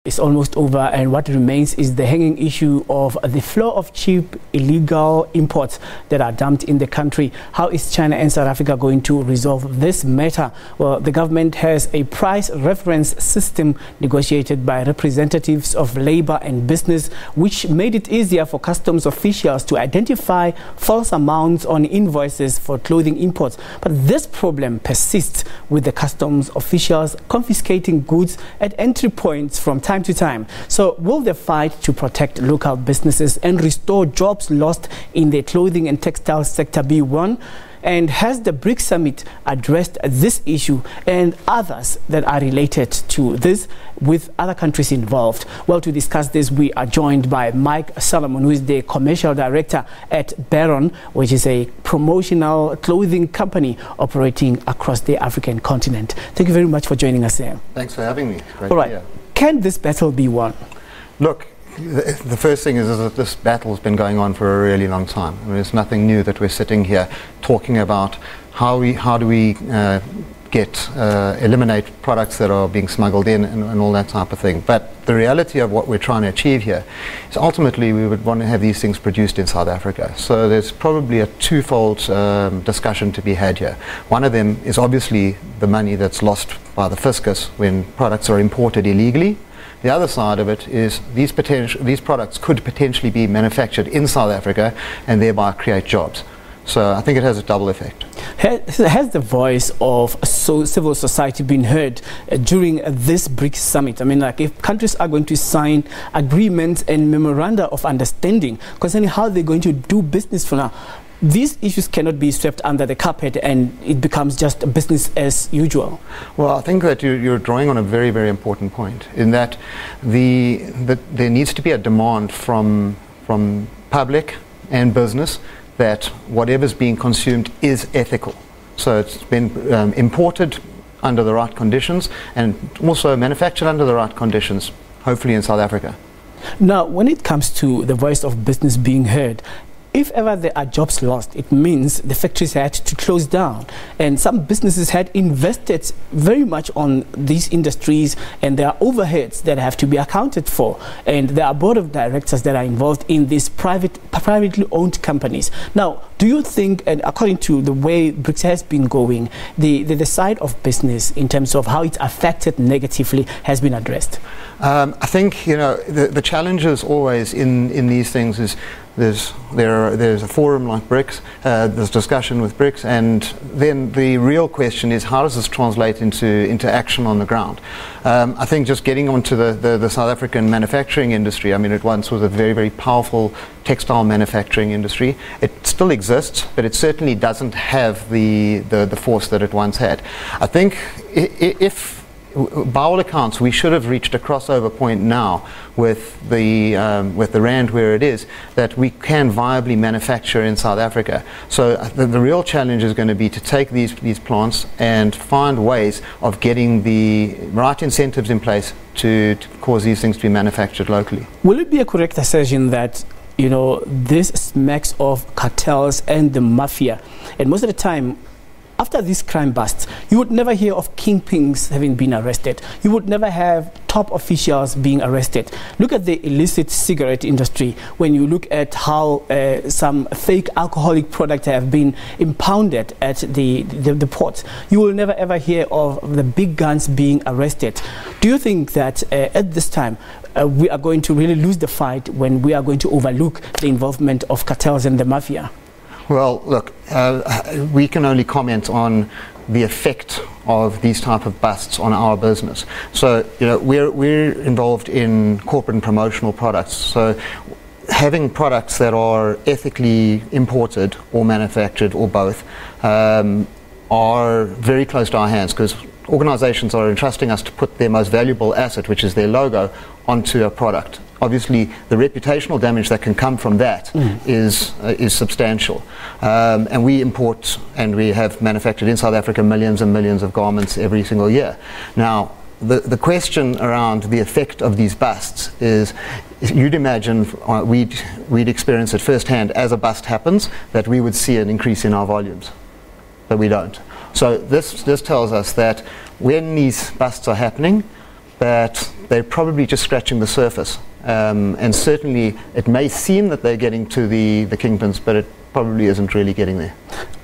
It's almost over, and what remains is the hanging issue of the flow of cheap illegal imports that are dumped in the country. How is China and South Africa going to resolve this matter? Well, the government has a price reference system negotiated by representatives of labor and business, which made it easier for customs officials to identify false amounts on invoices for clothing imports. But this problem persists, with the customs officials confiscating goods at entry points from time to time. So will the fight to protect local businesses and restore jobs lost in the clothing and textile sector be won? And has the Brics Summit addressed this issue and others that are related to this, with other countries involved? Well, to discuss this, we are joined by Mike Salomon, who is the commercial director at Baron, which is a promotional clothing company operating across the African continent. Thank you very much for joining us here. Thanks for having me. Great. All right. Can this battle be won? Look, the first thing is that this battle has been going on for a really long time. I mean, it's nothing new that we're sitting here talking about how do we eliminate products that are being smuggled in and all that type of thing. But the reality of what we're trying to achieve here is ultimately we would want to have these things produced in South Africa. So there's probably a twofold discussion to be had here. One of them is obviously the money that's lost by the fiscus when products are imported illegally. The other side of it is these products could potentially be manufactured in South Africa and thereby create jobs. So I think it has a double effect. Has the voice of civil society been heard during this Brics Summit? I mean, like, if countries are going to sign agreements and memoranda of understanding concerning how they're going to do business from now, these issues cannot be swept under the carpet and it becomes just business as usual. Well, I think that you're drawing on a very, very important point, in that there needs to be a demand from public and business that whatever's being consumed is ethical. So it's been imported under the right conditions and also manufactured under the right conditions, hopefully in South Africa. Now, when it comes to the voice of business being heard, if ever there are jobs lost, it means the factories had to close down. And some businesses had invested very much on these industries, and there are overheads that have to be accounted for. And there are board of directors that are involved in these privately owned companies. Now, do you think, and according to the way Brics has been going, the side of business in terms of how it's affected negatively has been addressed? I think, you know, the challenge is always in these things is there's a forum like Brics, there's discussion with Brics, and then the real question is, how does this translate into action on the ground? I think just getting onto the South African manufacturing industry, I mean, it once was a very, very powerful textile manufacturing industry. It still exists, but it certainly doesn't have the force that it once had. I think if by all accounts, we should have reached a crossover point now with the rand where it is, that we can viably manufacture in South Africa. So the real challenge is going to be to take these plants and find ways of getting the right incentives in place to cause these things to be manufactured locally. Will it be a correct assertion that, you know, this smacks of cartels and the mafia, and most of the time, after these crime busts, you would never hear of kingpins having been arrested. You would never have top officials being arrested. Look at the illicit cigarette industry. When you look at how some fake alcoholic products have been impounded at the ports, you will never ever hear of the big guns being arrested. Do you think that at this time we are going to really lose the fight when we are going to overlook the involvement of cartels and the mafia? Well, look, we can only comment on the effect of these type of busts on our business. So, you know, we're involved in corporate and promotional products. So having products that are ethically imported or manufactured or both are very close to our hands, because organizations are entrusting us to put their most valuable asset, which is their logo, onto a product. Obviously, the reputational damage that can come from that is substantial. And we import and we have manufactured in South Africa millions and millions of garments every single year. Now, the question around the effect of these busts is, you'd imagine we'd experience it firsthand as a bust happens, that we would see an increase in our volumes. But we don't. So this tells us that when these busts are happening, that they're probably just scratching the surface. And certainly it may seem that they're getting to the kingpins, but it probably isn't really getting there.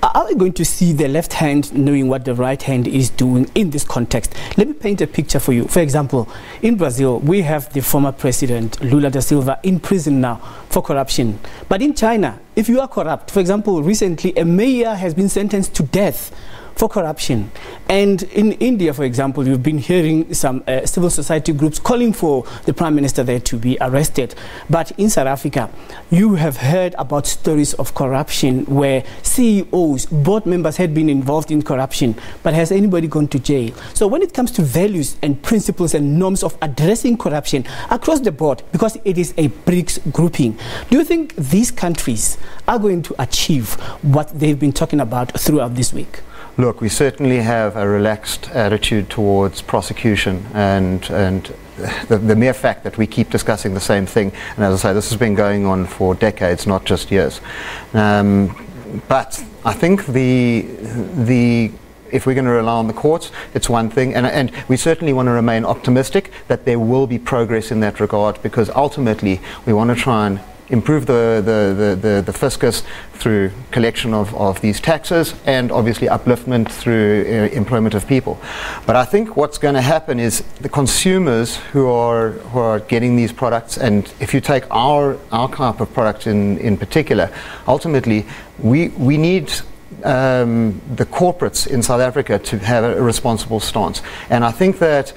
Are we going to see the left hand knowing what the right hand is doing in this context? Let me paint a picture for you. For example, in Brazil, we have the former president, Lula da Silva, in prison now for corruption. But in China, if you are corrupt, for example, recently a mayor has been sentenced to death for corruption. And in India, for example, you've been hearing some civil society groups calling for the prime minister there to be arrested. But in South Africa, you have heard about stories of corruption where CEOs, board members had been involved in corruption. But has anybody gone to jail? So when it comes to values and principles and norms of addressing corruption across the board, because it is a Brics grouping, do you think these countries are going to achieve what they've been talking about throughout this week? Look, we certainly have a relaxed attitude towards prosecution, and the mere fact that we keep discussing the same thing, and as I say, this has been going on for decades, not just years. But I think if we're going to rely on the courts, it's one thing, and we certainly want to remain optimistic that there will be progress in that regard, because ultimately we want to try and improve the fiscus through collection of these taxes, and obviously upliftment through employment of people. But I think what's going to happen is the consumers who are getting these products, and if you take our type of product in particular, ultimately we need the corporates in South Africa to have a responsible stance. And I think that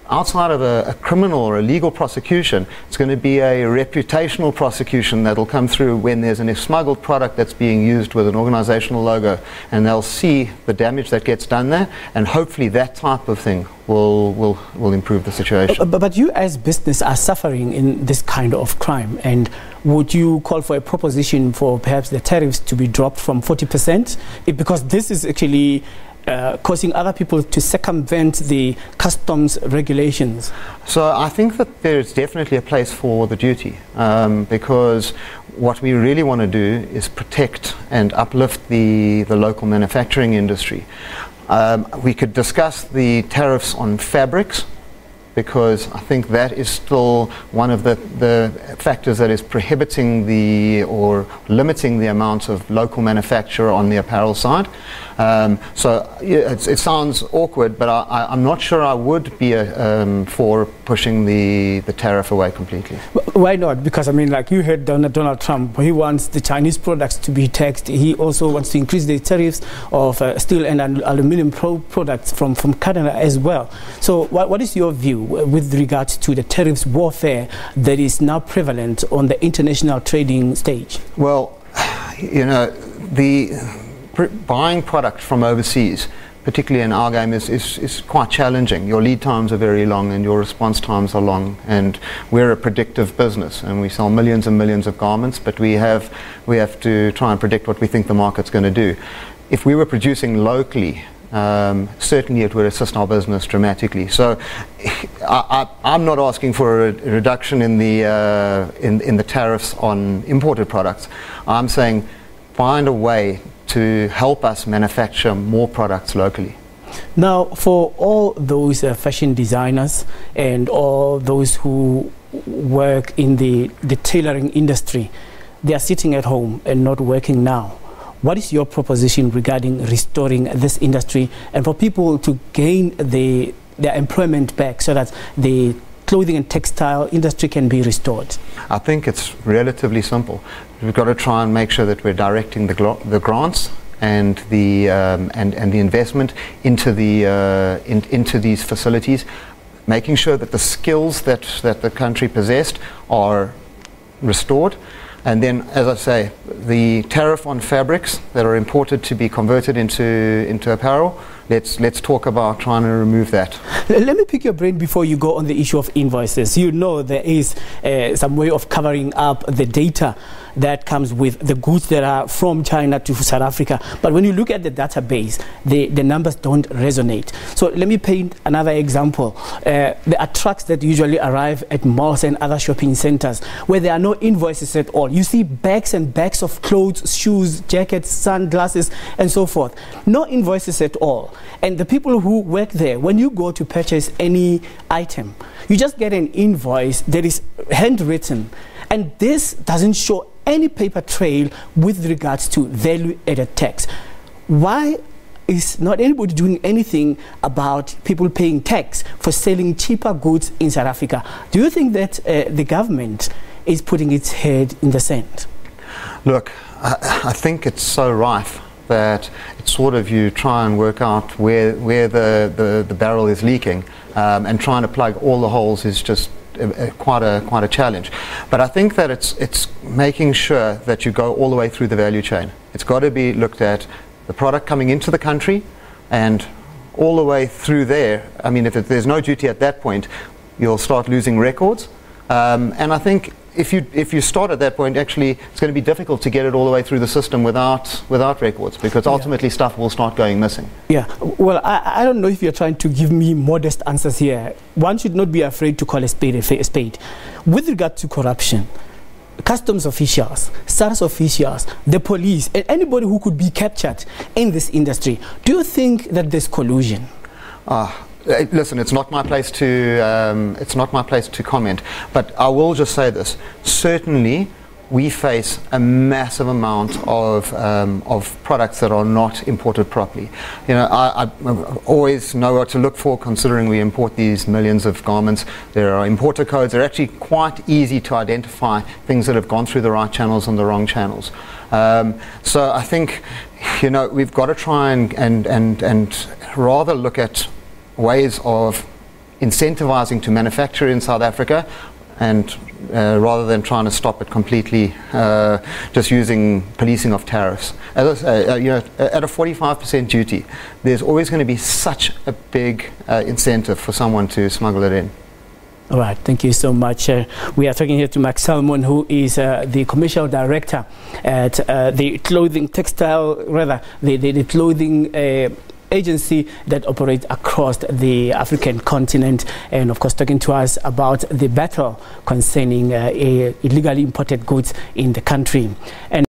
outside of a criminal or a legal prosecution, it's going to be a reputational prosecution that will come through when there's a smuggled product that's being used with an organizational logo, and they'll see the damage that gets done there, and hopefully that type of thing will improve the situation. But you as business are suffering in this kind of crime, and would you call for a proposition for perhaps the tariffs to be dropped from 40%? Because this is actually causing other people to circumvent the customs regulations. So I think that there's definitely a place for the duty, because what we really want to do is protect and uplift the local manufacturing industry. We could discuss the tariffs on fabrics, because I think that is still one of the factors that is prohibiting or limiting the amount of local manufacture on the apparel side. So yeah, it sounds awkward, but I'm not sure I would be for pushing the tariff away completely. Why not? Because I mean, like you heard Donald Trump, he wants the Chinese products to be taxed. He also wants to increase the tariffs of steel and aluminum products from Canada as well. So what is your view with regards to the tariffs warfare that is now prevalent on the international trading stage? Well, you know, buying product from overseas, particularly in our game, is quite challenging. Your lead times are very long and your response times are long, and we're a predictive business and we sell millions and millions of garments, but we have to try and predict what we think the market's going to do. If we were producing locally, certainly it would assist our business dramatically. So I'm not asking for a reduction in the tariffs on imported products. I'm saying find a way to help us manufacture more products locally. Now, for all those fashion designers and all those who work in the tailoring industry, they are sitting at home and not working now. What is your proposition regarding restoring this industry and for people to gain their employment back so that the clothing and textile industry can be restored? I think it's relatively simple. We've got to try and make sure that we're directing the grants and the investment into these facilities, making sure that the skills that the country possessed are restored. And then, as I say, the tariff on fabrics that are imported to be converted into apparel, let's talk about trying to remove that. Let me pick your brain before you go on the issue of invoices. You know there is some way of covering up the data that comes with the goods that are from China to South Africa. But when you look at the database, the numbers don't resonate. So let me paint another example. There are trucks that usually arrive at malls and other shopping centers where there are no invoices at all. You see bags and bags of clothes, shoes, jackets, sunglasses, and so forth. No invoices at all. And the people who work there, when you go to purchase any item, you just get an invoice that is handwritten. And this doesn't show any paper trail with regards to value-added tax. Why is not anybody doing anything about people paying tax for selling cheaper goods in South Africa? Do you think that the government is putting its head in the sand? Look, I think it's so rife that it's sort of you try and work out where the barrel is leaking, and trying to plug all the holes is just quite a challenge. But I think that it's making sure that you go all the way through the value chain. It's got to be looked at the product coming into the country and all the way through there. I mean, if there's no duty at that point, you'll start losing records. And I think if you start at that point, actually, it's going to be difficult to get it all the way through the system without records, because ultimately stuff will start going missing. Yeah, well, I don't know if you're trying to give me modest answers here. One should not be afraid to call a spade a spade. With regard to corruption, customs officials, SARS officials, the police, and anybody who could be captured in this industry, do you think that there's collusion? Listen, it's not my place to comment, but I will just say this: certainly, we face a massive amount of products that are not imported properly. You know, I always know what to look for, considering we import these millions of garments. There are importer codes. They're actually quite easy to identify things that have gone through the right channels and the wrong channels. So I think, you know, we've got to try and rather look at ways of incentivizing to manufacture in South Africa, and rather than trying to stop it completely, just using policing of tariffs. As I say, you know, at a 45% duty, there's always going to be such a big incentive for someone to smuggle it in. All right, thank you so much. We are talking here to Mike Salomon, who is the commercial director at the clothing agency that operates across the African continent, and of course talking to us about the battle concerning illegally imported goods in the country. And